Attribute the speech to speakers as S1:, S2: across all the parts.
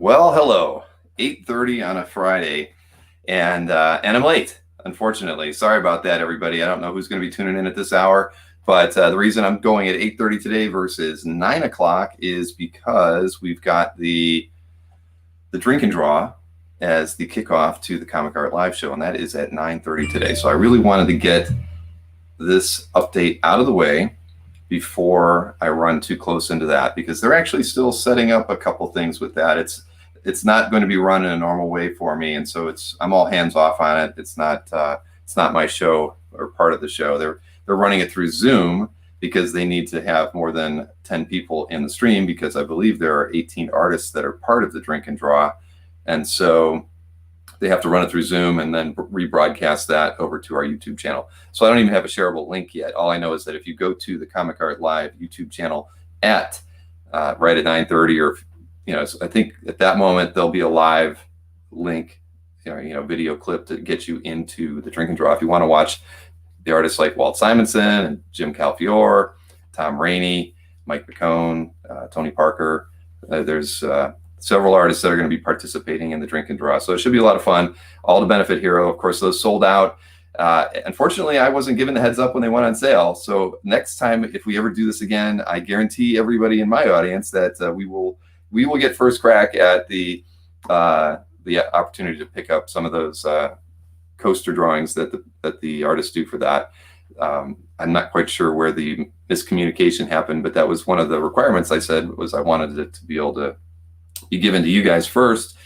S1: Well, hello. 8:30 on a Friday, and I'm late, unfortunately. Sorry about that, everybody. I don't know who's going to be tuning in at this hour, but the reason I'm going at 8:30 today versus 9 o'clock is because we've got the drink and draw as the kickoff to the Comic Art Live show, and that is at 9:30 today. So I really wanted to get this update out of the way before I run too close into that, because they're actually still setting up a couple things with that. It's not going to be run in a normal way for me, and so I'm all hands off on it. It's not my show or part of the show. They're running it through Zoom because they need to have more than 10 people in the stream, because I believe there are 18 artists that are part of the drink and draw, and so they have to run it through Zoom and then rebroadcast that over to our YouTube channel. So I don't even have a shareable link yet. All I know is that if you go to the Comic Art Live YouTube channel at right at 9:30, or I think at that moment there'll be a live link, video clip to get you into the drink and draw. If you want to watch the artists like Walt Simonson and Jim Calfiore, Tom Rainey, Mike McCone, Tony Parker, there's several artists that are going to be participating in the drink and draw. So it should be a lot of fun, all to benefit Hero. Of course, those sold out. Unfortunately, I wasn't given the heads up when they went on sale. So next time, if we ever do this again, I guarantee everybody in my audience that we will get first crack at the opportunity to pick up some of those coaster drawings that the artists do for that. I'm not quite sure where the miscommunication happened, but that was one of the requirements I said, was I wanted it to be able to be given to you guys first,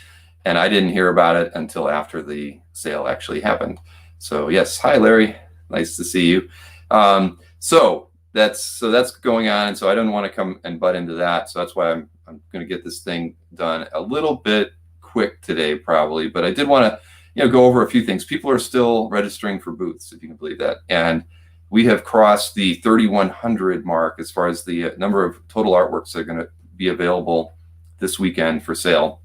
S1: and I didn't hear about it until after the sale actually happened. So yes, hi Larry, nice to see you. So that's going on, and so I don't want to come and butt into that. So that's why I'm going to get this thing done a little bit quick today, probably. But I did want to go over a few things. People are still registering for booths, if you can believe that, and we have crossed the 3,100 mark as far as the number of total artworks that are going to be available this weekend for sale.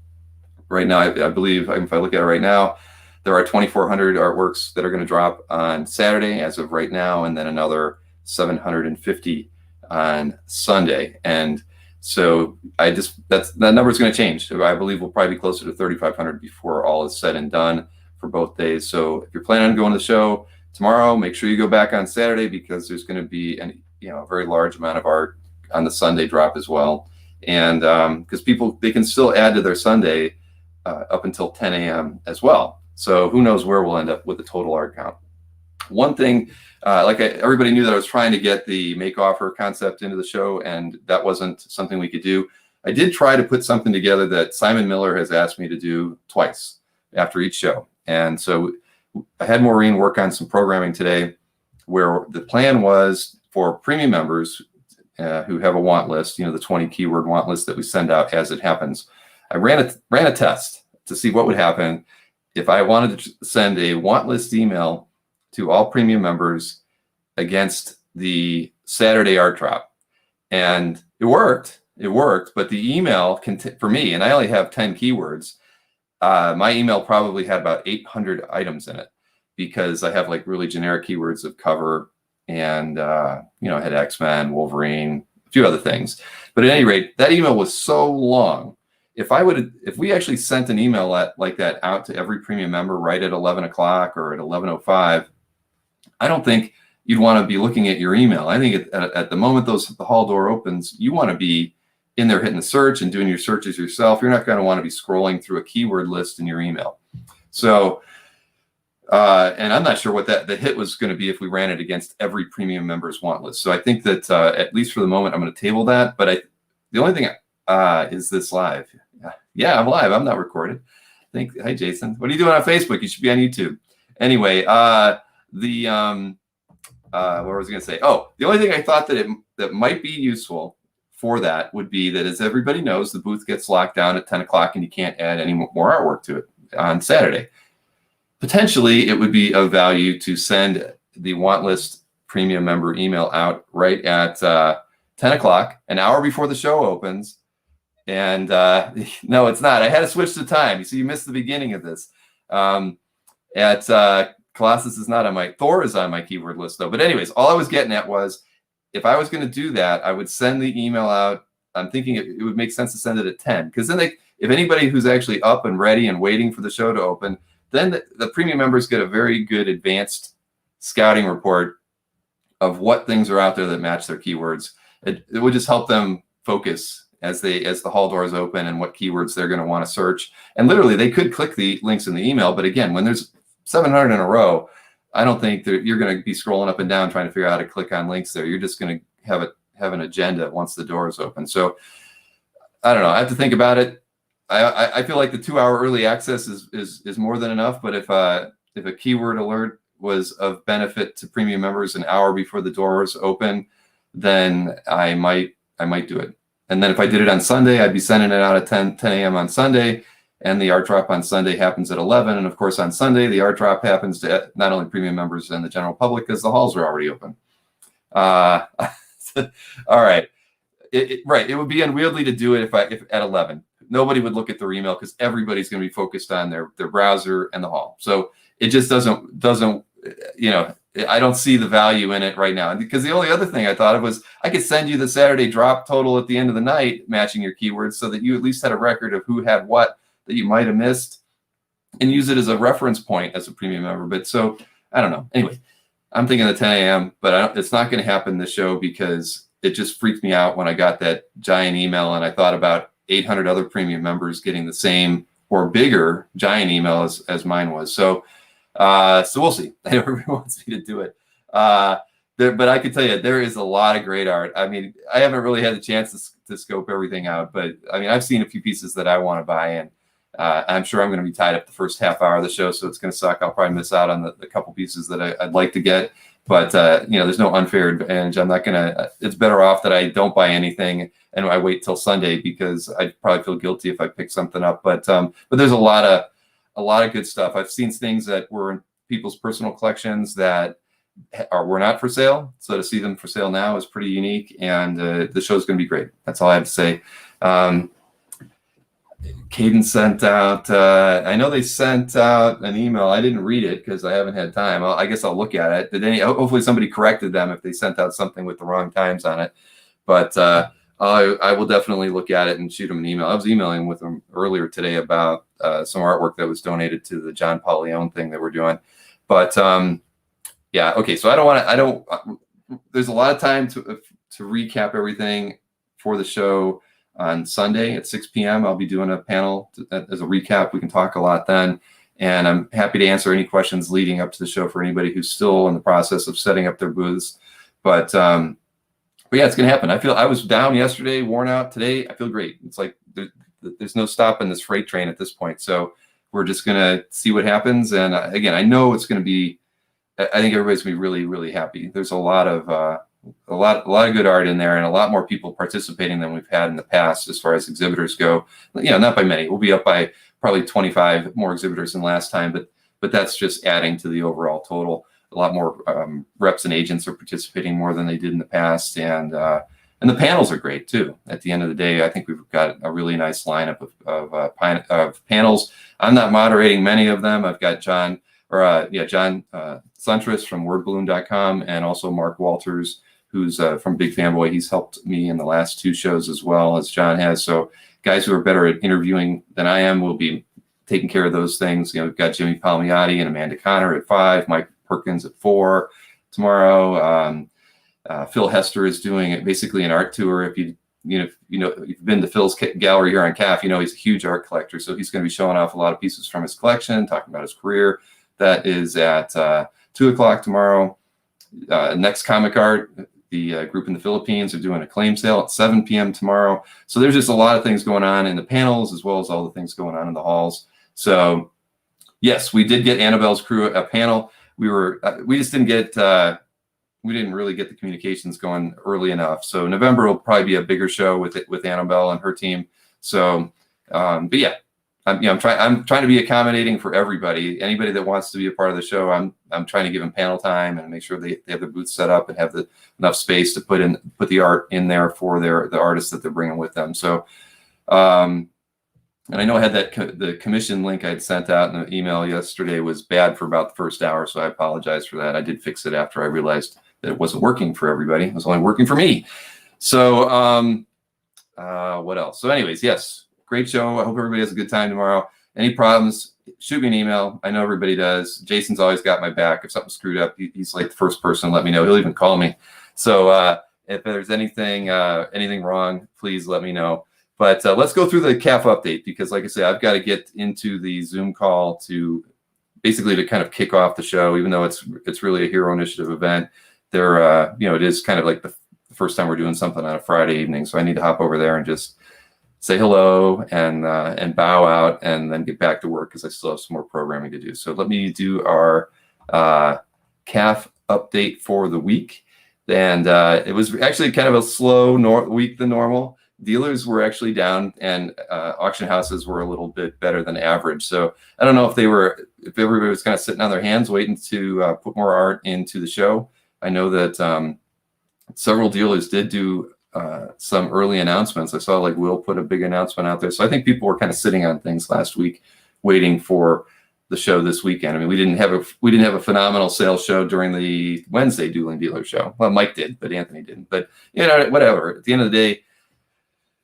S1: Right now, I believe, if I look at it right now, there are 2,400 artworks that are going to drop on Saturday as of right now, and then another 750 on Sunday. And so that number is going to change. I believe we'll probably be closer to 3,500 before all is said and done for both days. So if you're planning on going to the show tomorrow, make sure you go back on Saturday, because there's going to be a very large amount of art on the Sunday drop as well. And because they can still add to their Sunday up until 10 a.m. as well. So who knows where we'll end up with the total art count. One thing, everybody knew that I was trying to get the make offer concept into the show, and that wasn't something we could do. I did try to put something together that Simon Miller has asked me to do twice after each show. And so I had Maureen work on some programming today, where the plan was for premium members who have a want list, the 20 keyword want list that we send out as it happens. I ran a test to see what would happen if I wanted to send a want list email to all premium members against the Saturday art drop. And it worked, but the email for me, and I only have 10 keywords, my email probably had about 800 items in it, because I have like really generic keywords of cover, and I had X-Men, Wolverine, a few other things. But at any rate, that email was so long. If we actually sent an email like that out to every premium member right at 11 o'clock or at 11:05, I don't think you'd want to be looking at your email. I think at the moment the hall door opens, you want to be in there hitting the search and doing your searches yourself. You're not going to want to be scrolling through a keyword list in your email. So and I'm not sure what the hit was going to be if we ran it against every premium member's want list. So I think that at least for the moment, I'm going to table that. But the only thing is this live. Yeah, I'm live. I'm not recorded. Hi, Jason. What are you doing on Facebook? You should be on YouTube. Anyway, what was I going to say? Oh, the only thing I thought that might be useful for that would be that, as everybody knows, the booth gets locked down at 10 o'clock and you can't add any more artwork to it on Saturday. Potentially, it would be of value to send the want list premium member email out right at 10 o'clock, an hour before the show opens. And no, it's not. I had to switch the time. You see, you missed the beginning of this. Colossus is not on Thor is on my keyword list, though. But anyways, all I was getting at was, if I was going to do that, I would send the email out. I'm thinking it would make sense to send it at 10, because then if anybody who's actually up and ready and waiting for the show to open, then the premium members get a very good advanced scouting report of what things are out there that match their keywords. It would just help them focus as the hall doors open and what keywords they're going to want to search. And literally, they could click the links in the email, but again, when there's 700 in a row, I don't think that you're going to be scrolling up and down trying to figure out how to click on links there. You're just going to have an agenda once the door is open. So I don't know. I have to think about it. I feel like the 2-hour early access is more than enough. But if a keyword alert was of benefit to premium members an hour before the doors open, then I might do it. And then if I did it on Sunday, I'd be sending it out at 10 a.m. on Sunday, and the art drop on Sunday happens at 11. And of course, on Sunday, the art drop happens to not only premium members and the general public, because the halls are already open. All right. Right. It would be unwieldy to do it if at 11. Nobody would look at their email because everybody's going to be focused on their browser and the hall. So it just doesn't, I don't see the value in it right now. Because the only other thing I thought of was I could send you the Saturday drop total at the end of the night, matching your keywords, so that you at least had a record of who had what that you might have missed, and use it as a reference point as a premium member. But so I don't know. Anyway, I'm thinking the 10 a.m., but it's not going to happen this show because it just freaked me out when I got that giant email, and I thought about 800 other premium members getting the same or bigger giant email as mine was. So we'll see. Everyone wants me to do it. But I can tell you, there is a lot of great art. I mean, I haven't really had the chance to scope everything out, but I mean, I've seen a few pieces that I want to buy, and I'm sure I'm going to be tied up the first half hour of the show, so it's going to suck. I'll probably miss out on the couple pieces that I'd like to get, but there's no unfair advantage. I'm not going to. It's better off that I don't buy anything and I wait till Sunday, because I'd probably feel guilty if I pick something up. But there's a lot of good stuff. I've seen things that were in people's personal collections that were not for sale. So to see them for sale now is pretty unique, and the show's going to be great. That's all I have to say. Cadence sent out, I know they sent out an email. I didn't read it because I haven't had time. I guess I'll look at it. Hopefully somebody corrected them if they sent out something with the wrong times on it. But I will definitely look at it and shoot them an email. I was emailing with them earlier today about some artwork that was donated to the John Paul Leone thing that we're doing. But yeah, okay. So there's a lot of time to recap everything for the show on Sunday at 6 p.m. I'll be doing a panel as a recap. We can talk a lot then. And I'm happy to answer any questions leading up to the show for anybody who's still in the process of setting up their booths. But yeah, it's going to happen. I was down yesterday, worn out. Today, I feel great. It's like there's no stopping this freight train at this point. So we're just going to see what happens. And again, I know it's going to be, I think everybody's going to be really, really happy. There's a lot of good art in there, and a lot more people participating than we've had in the past as far as exhibitors go. Not by many. We'll be up by probably 25 more exhibitors than last time, but that's just adding to the overall total. A lot more reps and agents are participating more than they did in the past, and the panels are great too. At the end of the day, I think we've got a really nice lineup of panels. I'm not moderating many of them. I've got John Suntress from wordballoon.com, and also Mark Walters, who's from Big Fanboy. He's helped me in the last 2 shows as well as John has. So guys who are better at interviewing than I am will be taking care of those things. We've got Jimmy Palmiotti and Amanda Connor at 5, Mike Perkins at 4 tomorrow. Phil Hester is doing basically an art tour. If you've been to Phil's gallery here on CAF, he's a huge art collector. So he's going to be showing off a lot of pieces from his collection, talking about his career. That is at 2 o'clock tomorrow. Next Comic Art, the group in the Philippines, are doing a claim sale at 7 p.m. tomorrow. So there's just a lot of things going on in the panels, as well as all the things going on in the halls. So yes, we did get Annabelle's crew a panel. We didn't really get the communications going early enough. So November will probably be a bigger show with Annabelle and her team. So, but yeah, I'm trying to be accommodating for everybody. Anybody that wants to be a part of the show, I'm trying to give them panel time and make sure they have their booth set up and have enough space to put the art in there for the artists that they're bringing with them. So, and I know I had the commission link I'd sent out in the email yesterday was bad for about the first hour, so I apologize for that. I did fix it after I realized that it wasn't working for everybody. It was only working for me. So what else? So anyways, yes, great show. I hope everybody has a good time tomorrow. Any problems, shoot me an email. I know everybody does. Jason's always got my back. If something's screwed up, he's like the first person to let me know. He'll even call me. So if there's anything wrong, please let me know. But let's go through the CAF update, because like I say, I've got to get into the Zoom call to basically to kind of kick off the show, even though it's really a Hero Initiative event. There, it is kind of like the first time we're doing something on a Friday evening. So I need to hop over there and just say hello and bow out and then get back to work, because I still have some more programming to do. So let me do our CAF update for the week. And it was actually kind of a slow week than normal. Dealers were actually down, and auction houses were a little bit better than average. So I don't know if everybody was kind of sitting on their hands waiting to put more art into the show. I know that several dealers did do some early announcements. I saw like Will put a big announcement out there. So I think people were kind of sitting on things last week, waiting for the show this weekend. I mean, we didn't have a phenomenal sales show during the Wednesday Dueling Dealer show. Well, Mike did, but Anthony didn't. But whatever. At the end of the day,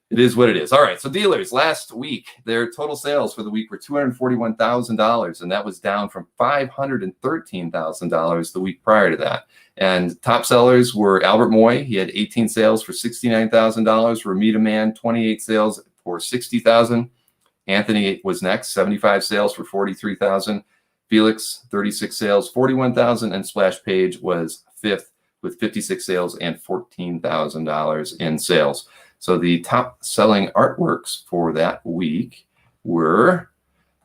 S1: it is what it is. All right. So dealers last week, their total sales for the week were $241,000, and that was down from $513,000 the week prior to that. And top sellers were Albert Moy. He had 18 sales for $69,000. Ramita Man, 28 sales for $60,000. Anthony was next, 75 sales for $43,000. Felix, 36 sales, $41,000, and Splash Page was fifth with 56 sales and $14,000 in sales. So the top selling artworks for that week were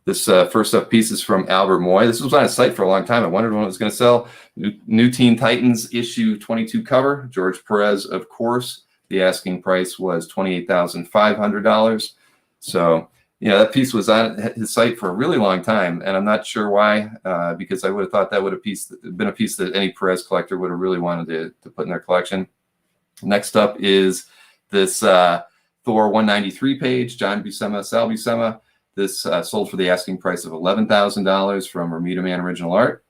S1: this first up piece is from Albert Moy. This was on his site for a long time. I wondered when it was going to sell. New Teen Titans issue 22 cover. George Perez, of course. The asking price was $28,500. So, that piece was on his site for a really long time, and I'm not sure why, because I would have thought that would have been a piece that any Perez collector would have really wanted to put in their collection. Next up is this Thor 193 page, John Buscema, Sal Buscema. This sold for the asking price of $11,000 from Ramita Man Original Art.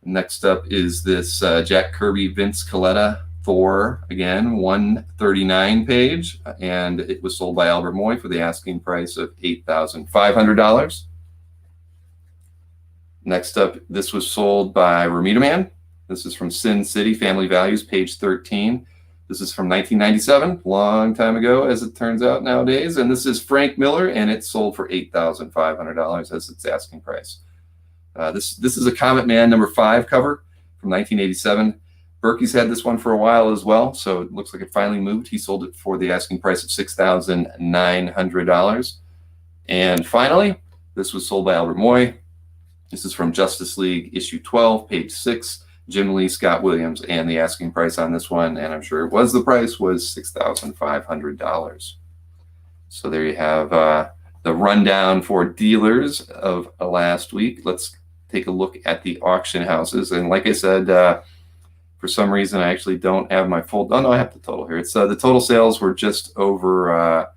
S1: Next up is this Jack Kirby, Vince Coletta, Thor, again, 139 page, and it was sold by Albert Moy for the asking price of $8,500. Next up, this was sold by Ramita Man. This is from Sin City Family Values, page 13. This is from 1997, long time ago, as it turns out nowadays. And this is Frank Miller, and it sold for $8,500 as its asking price. This is a Comet Man number 5 cover from 1987. Berkey's had this one for a while as well, so it looks like it finally moved. He sold it for the asking price of $6,900. And finally, this was sold by Albert Moy. This is from Justice League issue 12, page 6. Jim Lee, Scott Williams, and the asking price on this one, and I'm sure it was the price, was $6,500. So there you have the rundown for dealers of last week. Let's take a look at the auction houses. And like I said, for some reason, I actually don't have my full. Oh no, I have the total here. It's the total sales were just over.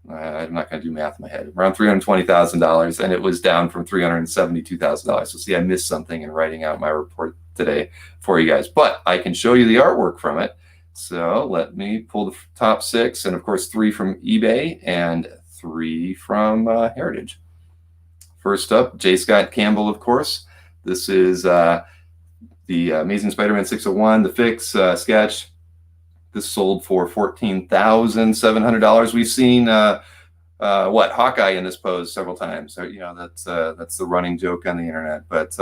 S1: I'm not going to do math in my head. Around $320,000, and it was down from $372,000. So see, I missed something in writing out my report today for you guys, but I can show you the artwork from it. So let me pull the top 6, and of course 3 from eBay and 3 from Heritage. First up, J. Scott Campbell, of course. This is the Amazing Spider-Man 601, the Fix sketch. This sold for $14,700. We've seen Hawkeye in this pose several times. So, that's the running joke on the internet. But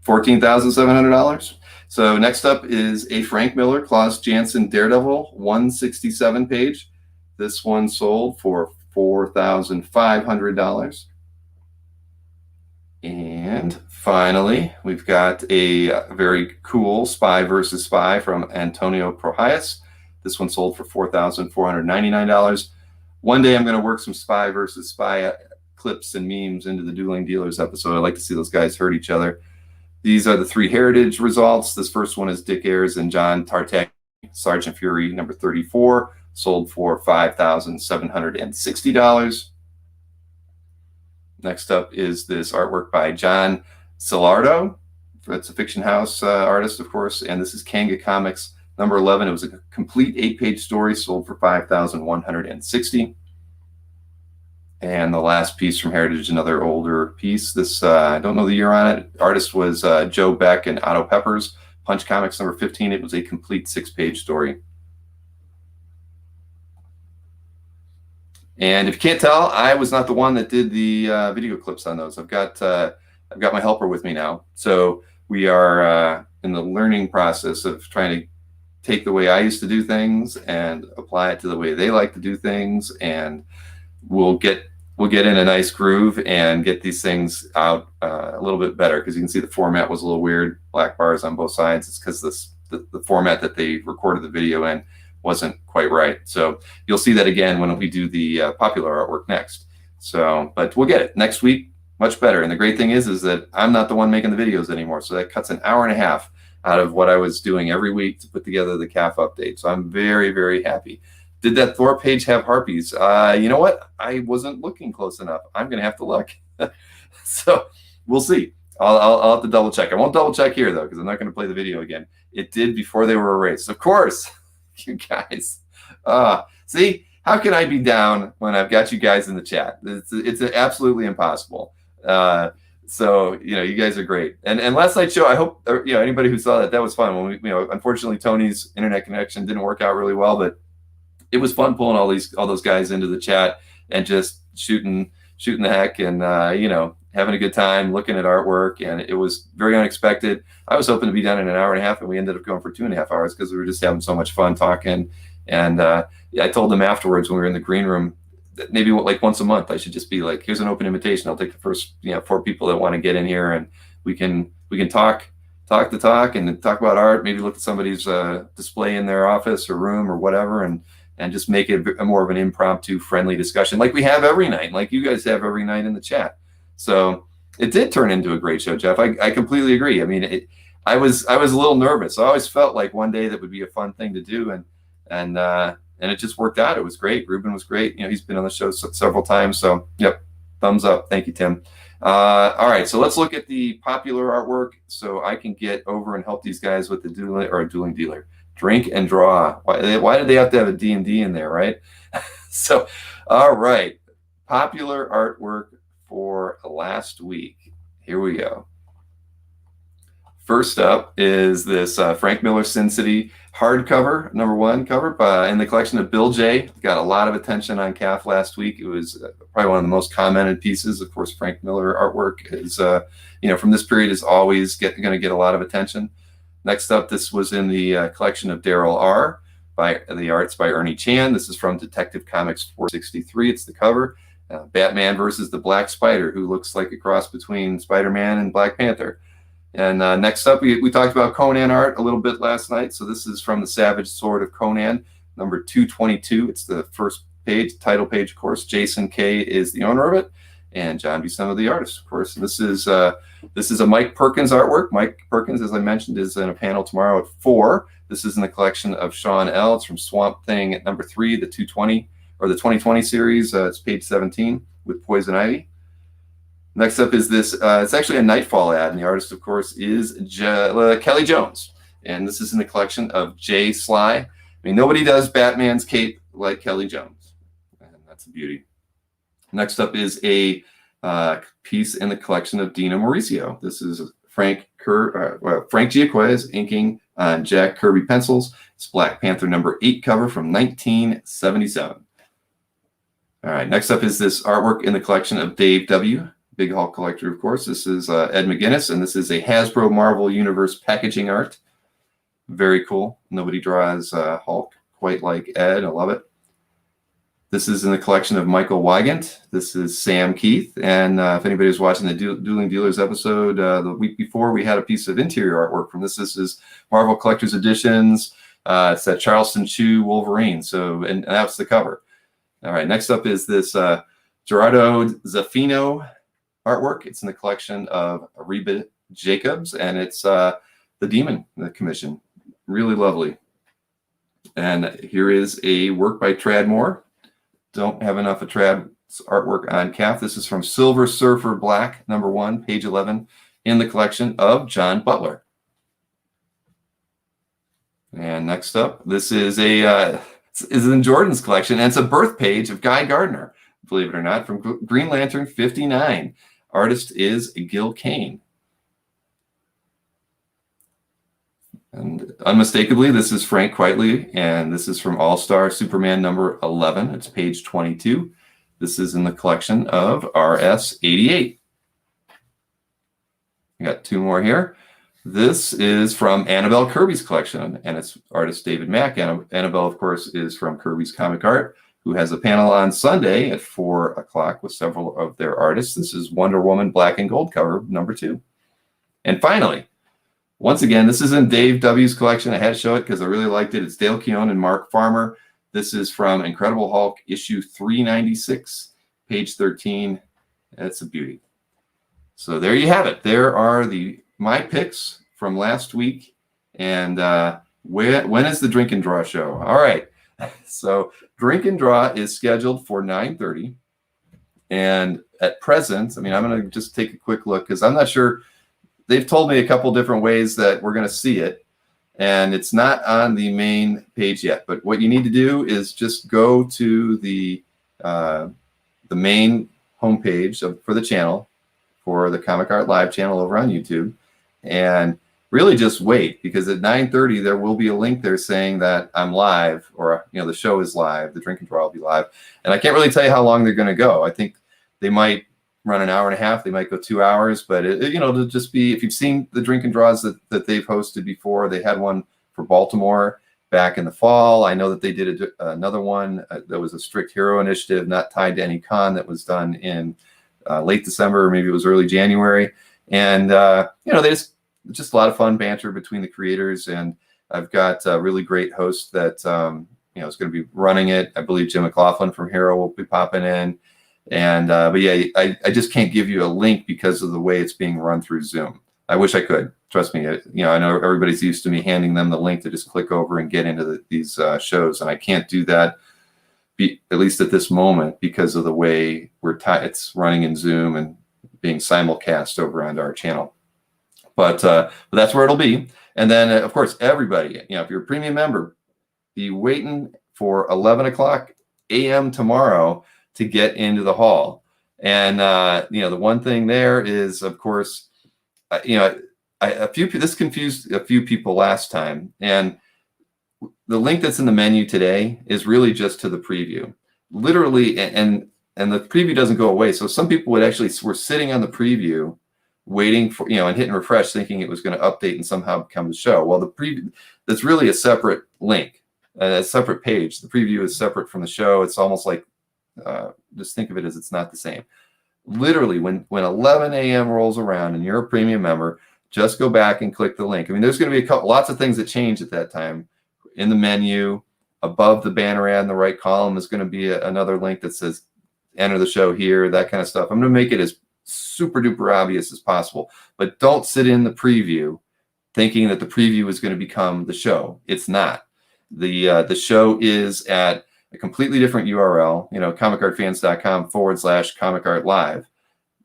S1: $14,700. So next up is a Frank Miller Klaus Janson Daredevil 167 page. This one sold for $4,500. And finally, we've got a very cool Spy versus Spy from Antonio Prohias. This one sold for $4,499. One day I'm going to work some Spy versus Spy clips and memes into the Dueling Dealers episode. I like to see those guys hurt each other. These are the 3 Heritage results. This first one is Dick Ayers and John Tartak, Sergeant Fury number 34, sold for $5,760. Next up is this artwork by John Cilardo. That's a Fiction House artist, of course, and this is Kanga Comics Number 11, it was a complete 8-page story, sold for $5,160. And the last piece from Heritage, another older piece. This, I don't know the year on it. Artist was Joe Beck and Otto Peppers. Punch Comics number 15. It was a complete 6-page story. And if you can't tell, I was not the one that did the video clips on those. I've got my helper with me now. So we are in the learning process of trying to take the way I used to do things and apply it to the way they like to do things. And we'll get in a nice groove and get these things out a little bit better, because you can see the format was a little weird, black bars on both sides. It's because the format that they recorded the video in wasn't quite right. So you'll see that again when we do the popular artwork next. So, but we'll get it next week, much better. And the great thing is that I'm not the one making the videos anymore. So that cuts an hour and a half out of what I was doing every week to put together the CAF update. So I'm very, very happy. Did that Thor page have harpies? You know what? I wasn't looking close enough. I'm going to have to look. So we'll see. I'll have to double check. I won't double check here, though, because I'm not going to play the video again. It did before they were erased. Of course. You guys. See, how can I be down when I've got you guys in the chat? It's absolutely impossible. So, you guys are great. And last night's show, I hope, anybody who saw that was fun. When we, unfortunately, Tony's internet connection didn't work out really well, but it was fun pulling all those guys into the chat and just shooting the heck and, having a good time, looking at artwork. And it was very unexpected. I was hoping to be done in an hour and a half, and we ended up going for 2.5 hours because we were just having so much fun talking. And I told them afterwards when we were in the green room that maybe like once a month I should just be like, here's an open invitation. I'll take the first 4 people that want to get in here, and we can talk the talk and talk about art, maybe look at somebody's display in their office or room or whatever, and just make it a more of an impromptu, friendly discussion like we have every night, like you guys have every night in the chat. So it did turn into a great show, Jeff. I completely agree. I mean, I was a little nervous. I always felt like one day that would be a fun thing to do, and it just worked out. It was great. Ruben was great. He's been on the show several times. So, yep, thumbs up. Thank you, Tim. All right, so let's look at the popular artwork so I can get over and help these guys with the dueling dealer. Drink and draw. Why did they have to have a D&D in there, right? So, all right, popular artwork for last week. Here we go. First up is this Frank Miller Sin City hardcover, #1 cover in the collection of Bill J. Got a lot of attention on CAF last week. It was probably one of the most commented pieces. Of course, Frank Miller artwork is, from this period is always going to get a lot of attention. Next up, this was in the collection of Daryl R. by the arts by Ernie Chan. This is from Detective Comics 463. It's the cover. Batman versus the Black Spider, who looks like a cross between Spider-Man and Black Panther. And next up, we talked about Conan art a little bit last night. So this is from the Savage Sword of Conan, number 222. It's the first page, title page, of course. Jason K. is the owner of it, and John Buscema, the artist, of course. And this is a Mike Perkins artwork. Mike Perkins, as I mentioned, is in a panel tomorrow at 4. This is in the collection of Sean L. It's from Swamp Thing at number 3, the 220 or the 2020 series. It's page 17 with Poison Ivy. Next up is this. It's actually a Nightfall ad, and the artist, of course, is Kelly Jones. And this is in the collection of Jay Sly. I mean, nobody does Batman's cape like Kelly Jones, and that's a beauty. Next up is a piece in the collection of Dino Mauricio. This is Frank Giacquez inking on Jack Kirby pencils. It's Black Panther number 8 cover from 1977. All right, next up is this artwork in the collection of Dave W., Big Hulk collector, of course. This is Ed McGuinness, and this is a Hasbro Marvel Universe packaging art. Very cool. Nobody draws Hulk quite like Ed. I love it. This is in the collection of Michael Wygant. This is Sam Keith. And if anybody was watching the Dueling Dealers episode the week before, we had a piece of interior artwork from this. This is Marvel Collector's Editions. It's that Charleston Chew Wolverine. So, and that's the cover. All right, next up is this Gerardo Zaffino artwork. It's in the collection of Reba Jacobs, and it's the Demon Commission. Really lovely. And here is a work by Trad Moore. Don't have enough of Trad's artwork on CAF. This is from Silver Surfer Black, number 1, page 11, in the collection of John Butler. And next up, this is is in Jordan's collection, and it's a birth page of Guy Gardner, believe it or not, from Green Lantern 59. Artist is Gil Kane. And unmistakably, this is Frank Quitely, and this is from All-Star Superman number 11. It's page 22. This is in the collection of RS-88. I got two more here. This is from Annabelle Kirby's collection, and it's artist David Mack. Annabelle, of course, is from Kirby's Comic Art, who has a panel on Sunday at 4 o'clock with several of their artists. This is Wonder Woman Black and Gold cover number 2. And finally, once again, this is in Dave W.'s collection. I had to show it because I really liked it. It's Dale Keown and Mark Farmer. This is from Incredible Hulk, issue 396, page 13. It's a beauty. So there you have it. There are my picks from last week. And when is the Drink and Draw show? All right. So Drink and Draw is scheduled for 9:30. And at present, I mean, I'm going to just take a quick look because I'm not sure. They've told me a couple different ways that we're going to see it, and it's not on the main page yet. But what you need to do is just go to the main homepage for the channel, for the Comic Art Live channel over on YouTube, and really just wait, because at 9:30 there will be a link there saying that I'm live, or the show is live. The Drink and Draw will be live, and I can't really tell you how long they're going to go. I think they might run an hour and a half. They might go 2 hours, but it'll just be, if you've seen the Drink and Draws that they've hosted before. They had one for Baltimore back in the fall. I know that they did another one that was a Strict Hero initiative, not tied to any con, that was done in late December, or maybe it was early January. And they just a lot of fun banter between the creators. And I've got a really great host that is going to be running it. I believe Jim McLaughlin from Hero will be popping in. And but yeah, I just can't give you a link because of the way it's being run through Zoom. I wish I could. Trust me. I know everybody's used to me handing them the link to just click over and get into these shows, and I can't do that, at least at this moment, because of the way it's running in Zoom and being simulcast over onto our channel. But that's where it'll be. And then, of course, everybody, if you're a premium member, be waiting for 11 o'clock a.m. tomorrow to get into the hall. And the one thing there is, of course, this confused a few people last time, and the link that's in the menu today is really just to the preview, literally, and the preview doesn't go away. So some people were sitting on the preview waiting for, and hitting refresh, thinking it was going to update and somehow become the show. Well, the preview, that's really a separate link, a separate page. The preview is separate from the show. It's almost like, just think of it as it's not the same. Literally, when 11 a.m. rolls around and you're a premium member, just go back and click the link. I mean, there's going to be lots of things that change at that time. In the menu, above the banner ad in the right column is going to be another link that says enter the show here, that kind of stuff. I'm going to make it as super duper obvious as possible, but don't sit in the preview thinking that the preview is going to become the show. It's not. The show is at a completely different URL, comicartfans.com/comicartlive.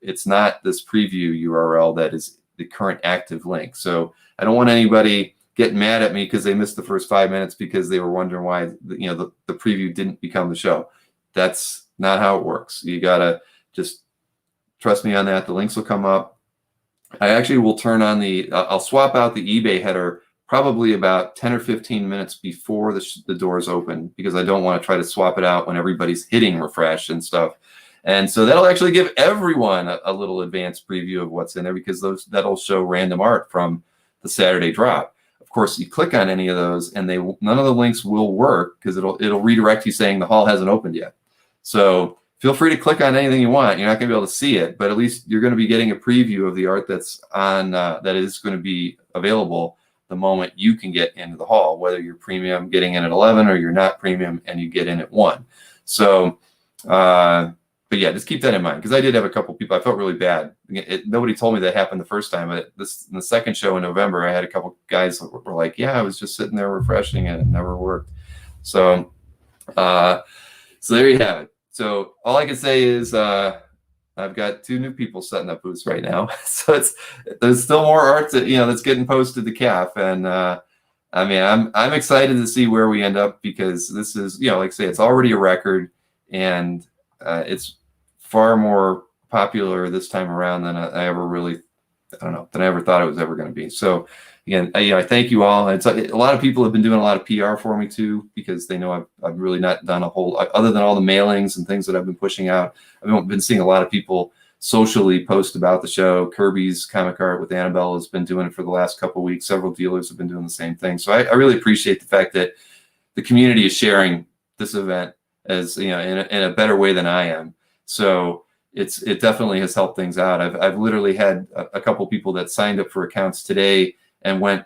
S1: It's not this preview URL that is the current active link. So I don't want anybody getting mad at me because they missed the first 5 minutes because they were wondering why the preview didn't become the show. That's not how it works. You gotta just trust me on that. The links will come up. I actually will turn on I'll swap out the eBay header probably about 10 or 15 minutes before the doors open, because I don't want to try to swap it out when everybody's hitting refresh and stuff. And so that'll actually give everyone a little advanced preview of what's in there, because that'll show random art from the Saturday drop. Of course, you click on any of those and none of the links will work, because it'll redirect you saying the hall hasn't opened yet. So feel free to click on anything you want. You're not going to be able to see it, but at least you're going to be getting a preview of the art that's on that is going to be available the moment you can get into the hall, whether you're premium getting in at 11 or you're not premium and you get in at 1. So, but yeah, just keep that in mind, because I did have a couple people. I felt really bad. Nobody told me that happened the first time, but in the second show in November, I had a couple guys that were like, "Yeah, I was just sitting there refreshing and it never worked." So, so there you have it. So all I can say is I've got 2 new people setting up booths right now. So there's still more art that that's getting posted to CAF, and I mean, I'm excited to see where we end up, because this is, like I say, it's already a record, and it's far more popular this time around than I ever really, I don't know, than I ever thought it was ever going to be. So again, I thank you all. It's a lot of people have been doing a lot of PR for me too, because they know I've really not done a whole, other than all the mailings and things that I've been pushing out. I've been seeing a lot of people socially post about the show. Kirby's Comic Art with Annabelle has been doing it for the last couple of weeks. Several dealers have been doing the same thing. So I really appreciate the fact that the community is sharing this event, as in a better way than I am. So it definitely has helped things out. I've literally had a couple people that signed up for accounts today and went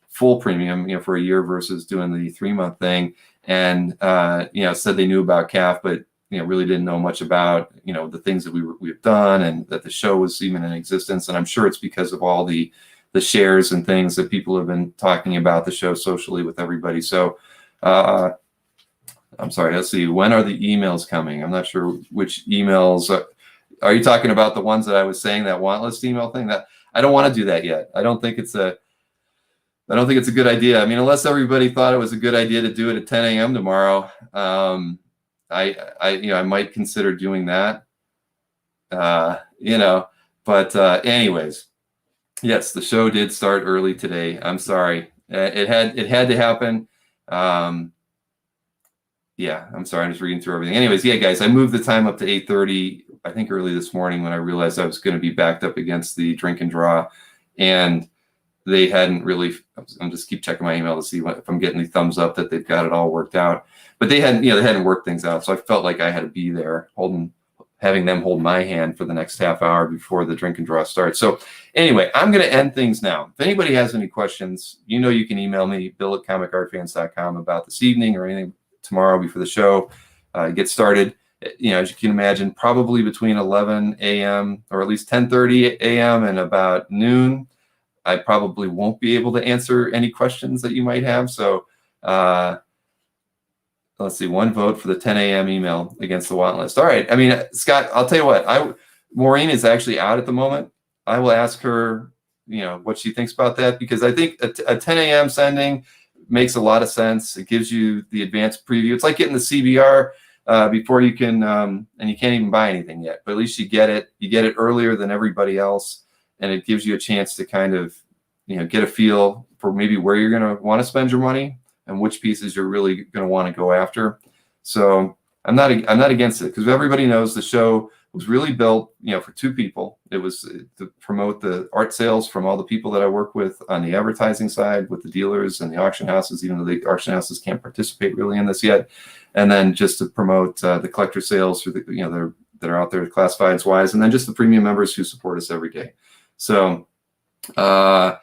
S1: full premium for a year versus doing the 3-month thing, and said they knew about CAF, but really didn't know much about the things that we've done, and that the show was even in existence. And I'm sure it's because of all the shares and things that people have been talking about the show socially with everybody. So I'm sorry, let's see, when are the emails coming? I'm not sure which emails. Are you talking about the ones that I was saying, that want list email thing? That I don't want to do that yet. I don't think it's a good idea. I mean, unless everybody thought it was a good idea to do it at 10 a.m. tomorrow, I might consider doing that. But anyways, yes, the show did start early today. I'm sorry. It had to happen. Yeah, I'm sorry. I'm just reading through everything. Anyways, yeah, guys, I moved the time up to 8:30, I think early this morning, when I realized I was going to be backed up against the drink and draw, and they hadn't really, I'm just keep checking my email to see if I'm getting the thumbs up that they've got it all worked out. But they hadn't worked things out. So I felt like I had to be there having them hold my hand for the next half hour before the drink and draw starts. So anyway, I'm going to end things now. If anybody has any questions, you can email me, bill@comicartfans.com, about this evening or anything tomorrow before the show gets started. As you can imagine, probably between 11 a.m. or at least 10:30 a.m. and about noon, I probably won't be able to answer any questions that you might have. So let's see, 1 vote for the 10 a.m. email against the want list. All right. I mean, Scott, I'll tell you what, Maureen is actually out at the moment. I will ask her, what she thinks about that, because I think a 10 a.m. sending makes a lot of sense. It gives you the advanced preview. It's like getting the CBR before you can, and you can't even buy anything yet, but at least you get it. You get it earlier than everybody else, and it gives you a chance to kind of, get a feel for maybe where you're going to want to spend your money and which pieces you're really going to want to go after. So I'm not against it, because everybody knows the show was really built, for 2 people. It was to promote the art sales from all the people that I work with on the advertising side, with the dealers and the auction houses, even though the auction houses can't participate really in this yet. And then just to promote the collector sales for the, that are out there classifieds wise, and then just the premium members who support us every day. So I'll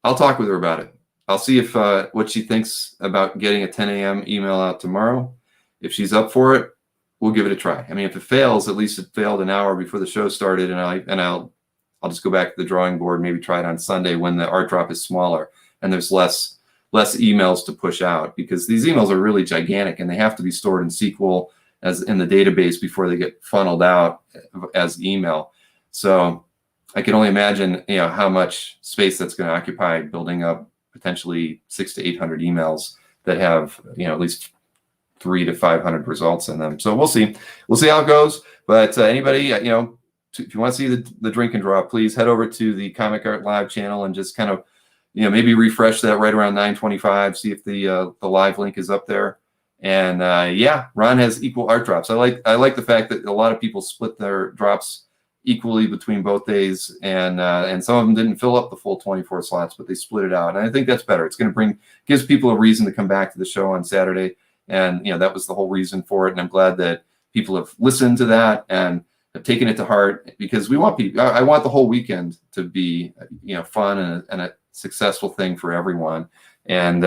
S1: talk with her about it. I'll see if what she thinks about getting a 10 a.m. email out tomorrow. If she's up for it, we'll give it a try. I mean, if it fails, at least it failed an hour before the show started, and I'll just go back to the drawing board, maybe try it on Sunday when the art drop is smaller and there's less emails to push out, because these emails are really gigantic and they have to be stored in SQL as in the database before they get funneled out as email. So I can only imagine, how much space that's going to occupy, building up potentially 600 to 800 emails that have, at least 300 to 500 results in them. So we'll see how it goes. But anybody, if you want to see the drink and draw, please head over to the Comic Art Live channel and just kind of, maybe refresh that right around 9:25. See if the live link is up there. And yeah, Ron has equal art drops. I like the fact that a lot of people split their drops equally between both days, and some of them didn't fill up the full 24 slots, but they split it out. And I think that's better. It's going to gives people a reason to come back to the show on Saturday. And that was the whole reason for it. And I'm glad that people have listened to that and have taken it to heart, because we want people. I want the whole weekend to be fun and a successful thing for everyone. And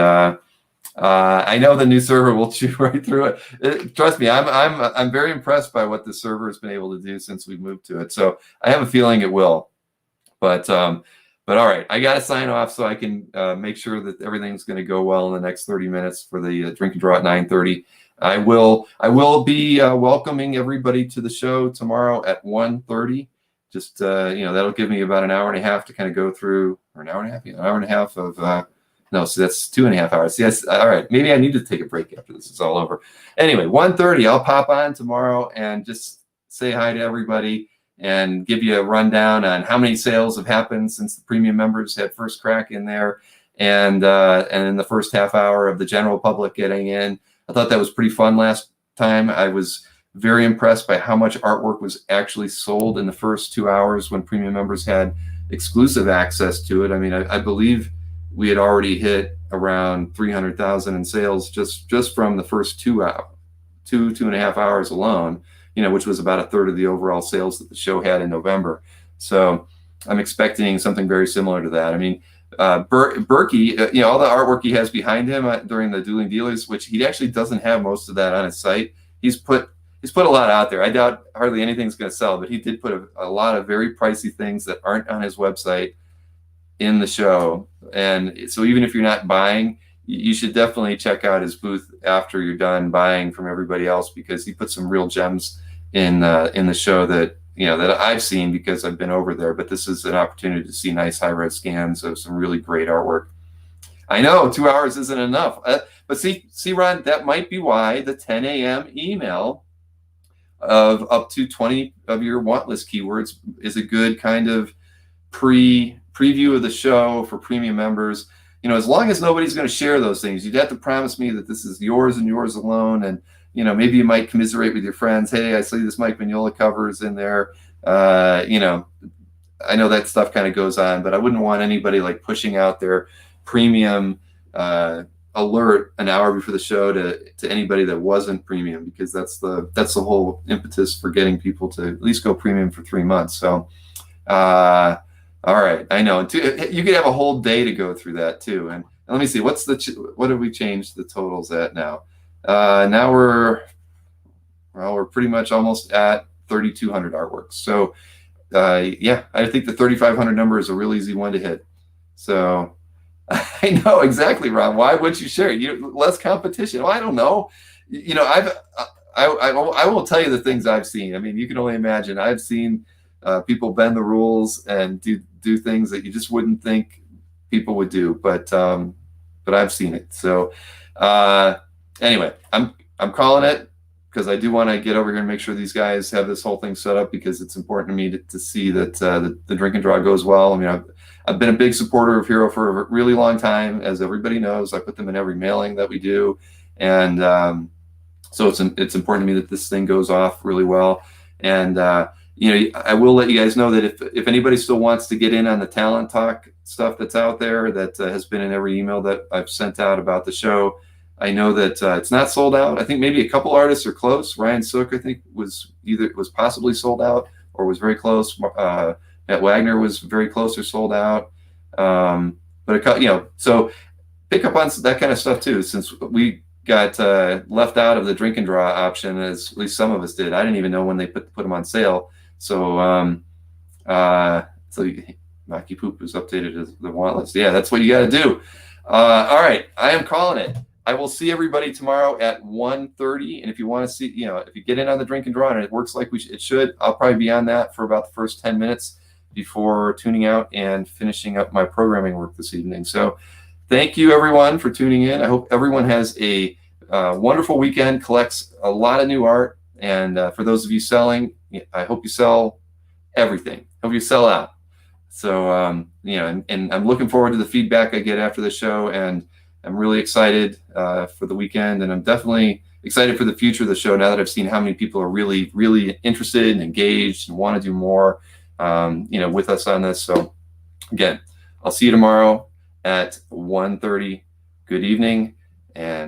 S1: I know the new server will chew right through it. Trust me, I'm very impressed by what the server has been able to do since we moved to it. So I have a feeling it will. But all right, I got to sign off so I can make sure that everything's going to go well in the next 30 minutes for the drink and draw at 9:30. I will be welcoming everybody to the show tomorrow at 1:30. Just that'll give me about an hour and a half to kind of go through, or an hour and a half of No, so that's 2.5 hours. Yes, all right. Maybe I need to take a break after this is all over. Anyway, 1:30, I'll pop on tomorrow and just say hi to everybody and give you a rundown on how many sales have happened since the premium members had first crack in there, and in the first half hour of the general public getting in. I thought that was pretty fun last time. I was very impressed by how much artwork was actually sold in the first 2 hours when premium members had exclusive access to it. I mean, I believe we had already hit around 300,000 in sales just from the first 2.5 hours alone, which was about a third of the overall sales that the show had in November. So I'm expecting something very similar to that. I mean, Berkey, all the artwork he has behind him during the Dueling Dealers, which he actually doesn't have most of that on his site. He's put a lot out there. I doubt hardly anything's going to sell, but he did put a lot of very pricey things that aren't on his website in the show. And so even if you're not buying, you should definitely check out his booth after you're done buying from everybody else, because he put some real gems in the show that I've seen because I've been over there. But this is an opportunity to see nice high-res scans of some really great artwork. I know 2 hours isn't enough, but see, Ron, that might be why the 10 a.m. email of up to 20 of your want list keywords is a good kind of preview of the show for premium members. As long as nobody's going to share those things, you'd have to promise me that this is yours and yours alone. And maybe you might commiserate with your friends. Hey, I see this Mike Mignola cover is in there. I know that stuff kind of goes on, but I wouldn't want anybody like pushing out their premium alert an hour before the show to anybody that wasn't premium, because that's the whole impetus for getting people to at least go premium for 3 months. So all right, I know. You could have a whole day to go through that too. And let me see, what did we change the totals at now? Now we're pretty much almost at 3,200 artworks. So yeah, I think the 3,500 number is a real easy one to hit. So I know exactly, Ron. Why would you share it? Less competition. Well, I don't know. I will tell you the things I've seen. I mean, you can only imagine. I've seen people bend the rules and do things that you just wouldn't think people would do, but I've seen it. So anyway, I'm calling it, because I do want to get over here and make sure these guys have this whole thing set up, because it's important to me to see that the drink and draw goes well. I mean, I've been a big supporter of Hero for a really long time, as everybody knows. I put them in every mailing that we do, and so it's important to me that this thing goes off really well. And I will let you guys know that if anybody still wants to get in on the Talent Talk stuff that's out there, that has been in every email that I've sent out about the show, I know that it's not sold out. I think maybe a couple artists are close. Ryan Sook, I think, was possibly sold out or was very close. Matt Wagner was very close or sold out. But so pick up on that kind of stuff too, since we got left out of the drink and draw option, as at least some of us did. I didn't even know when they put them on sale. So Maki Poop is updated as the want list. Yeah, that's what you got to do. All right, I am calling it. I will see everybody tomorrow at 1:30. And if you want to see, if you get in on the drink and draw and it works like it should, I'll probably be on that for about the first 10 minutes before tuning out and finishing up my programming work this evening. So thank you, everyone, for tuning in. I hope everyone has a wonderful weekend, collects a lot of new art. And for those of you selling, I hope you sell everything. Hope you sell out. So, and I'm looking forward to the feedback I get after the show. And I'm really excited for the weekend. And I'm definitely excited for the future of the show now that I've seen how many people are really, really interested and engaged and want to do more, with us on this. So again, I'll see you tomorrow at 1:30. Good evening. And